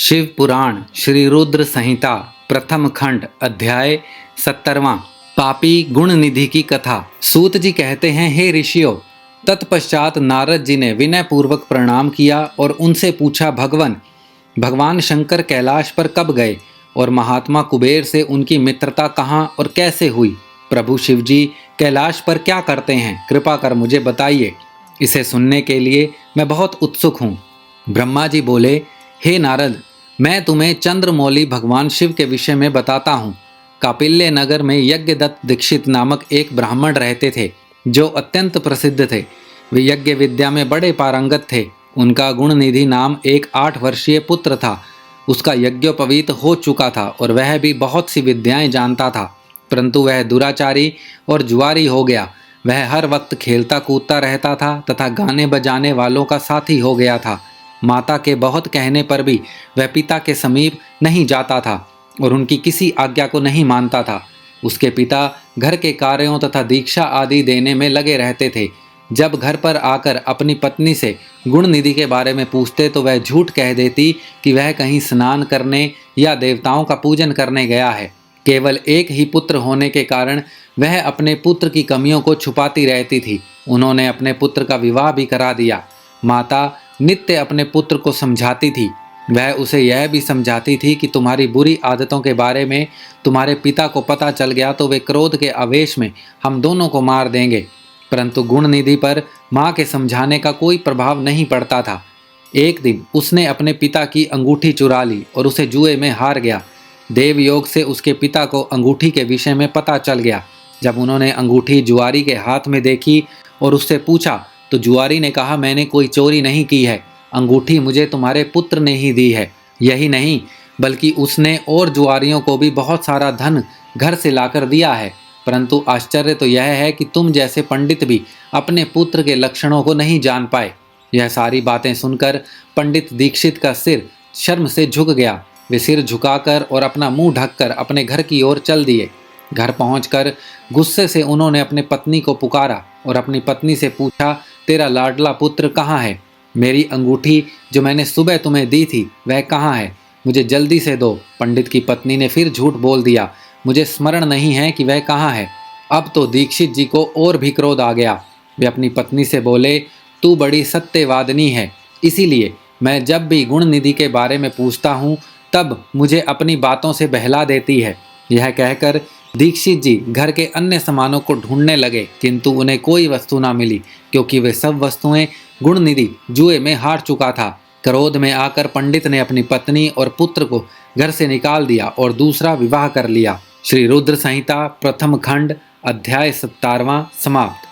शिव पुराण श्री रुद्र संहिता प्रथम खंड अध्याय 70वां। पापी गुण निधि की कथा। सूत जी कहते हैं, हे ऋषियों, तत्पश्चात नारद जी ने विनय पूर्वक प्रणाम किया और उनसे पूछा, भगवान शंकर कैलाश पर कब गए और महात्मा कुबेर से उनकी मित्रता कहाँ और कैसे हुई? प्रभु शिव जी कैलाश पर क्या करते हैं? कृपा कर मुझे बताइए, इसे सुनने के लिए मैं बहुत उत्सुक हूँ। ब्रह्मा जी बोले, हे नारद, मैं तुम्हें चंद्रमौली भगवान शिव के विषय में बताता हूँ। कापिल्य नगर में यज्ञदत्त दीक्षित नामक एक ब्राह्मण रहते थे, जो अत्यंत प्रसिद्ध थे। वे यज्ञ विद्या में बड़े पारंगत थे। उनका गुणनिधि नाम एक 8 वर्षीय पुत्र था। उसका यज्ञोपवीत हो चुका था और वह भी बहुत सी विद्याएं जानता था, परंतु वह दुराचारी और जुआरी हो गया। वह हर वक्त खेलता कूदता रहता था तथा गाने बजाने वालों का साथी हो गया था। माता के बहुत कहने पर भी वह पिता के समीप नहीं जाता था और उनकी किसी आज्ञा को नहीं मानता था। उसके पिता घर के कार्यों तथा दीक्षा आदि देने में लगे रहते थे। जब घर पर आकर अपनी पत्नी से गुणनिधि के बारे में पूछते तो वह झूठ कह देती कि वह कहीं स्नान करने या देवताओं का पूजन करने गया है। केवल एक ही पुत्र होने के कारण वह अपने पुत्र की कमियों को छुपाती रहती थी। उन्होंने अपने पुत्र का विवाह भी करा दिया। माता नित्य अपने पुत्र को समझाती थी। वह उसे यह भी समझाती थी कि तुम्हारी बुरी आदतों के बारे में तुम्हारे पिता को पता चल गया तो वे क्रोध के आवेश में हम दोनों को मार देंगे। परंतु गुणनिधि पर माँ के समझाने का कोई प्रभाव नहीं पड़ता था। एक दिन उसने अपने पिता की अंगूठी चुरा ली और उसे जुए में हार गया। देव योग से उसके पिता को अंगूठी के विषय में पता चल गया। जब उन्होंने अंगूठी जुआरी के हाथ में देखी और उससे पूछा तो जुआरी ने कहा, मैंने कोई चोरी नहीं की है, अंगूठी मुझे तुम्हारे पुत्र ने ही दी है। यही नहीं बल्कि उसने और जुआरियों को भी बहुत सारा धन घर से लाकर दिया है। परंतु आश्चर्य तो यह है कि तुम जैसे पंडित भी अपने पुत्र के लक्षणों को नहीं जान पाए। यह सारी बातें सुनकर पंडित दीक्षित का सिर शर्म से झुक गया। वे सिर झुकाकर और अपना मुंह ढककर अपने घर की ओर चल दिए। घर पहुंचकर गुस्से से उन्होंने अपने पत्नी को पुकारा और अपनी पत्नी से पूछा, तेरा लाडला पुत्र कहाँ है? मेरी अंगूठी जो मैंने सुबह तुम्हें दी थी वह कहाँ है? मुझे जल्दी से दो। पंडित की पत्नी ने फिर झूठ बोल दिया, मुझे स्मरण नहीं है कि वह कहाँ है। अब तो दीक्षित जी को और भी क्रोध आ गया। वे अपनी पत्नी से बोले, तू बड़ी सत्यवादिनी है, इसीलिए मैं जब भी गुणनिधि के बारे में पूछता हूँ तब मुझे अपनी बातों से बहला देती है। यह कहकर दीक्षित जी घर के अन्य सामानों को ढूंढने लगे, किंतु उन्हें कोई वस्तु ना मिली, क्योंकि वे सब वस्तुएं गुणनिधि जुए में हार चुका था। क्रोध में आकर पंडित ने अपनी पत्नी और पुत्र को घर से निकाल दिया और दूसरा विवाह कर लिया। श्री रुद्र संहिता प्रथम खंड अध्याय 70वां समाप्त।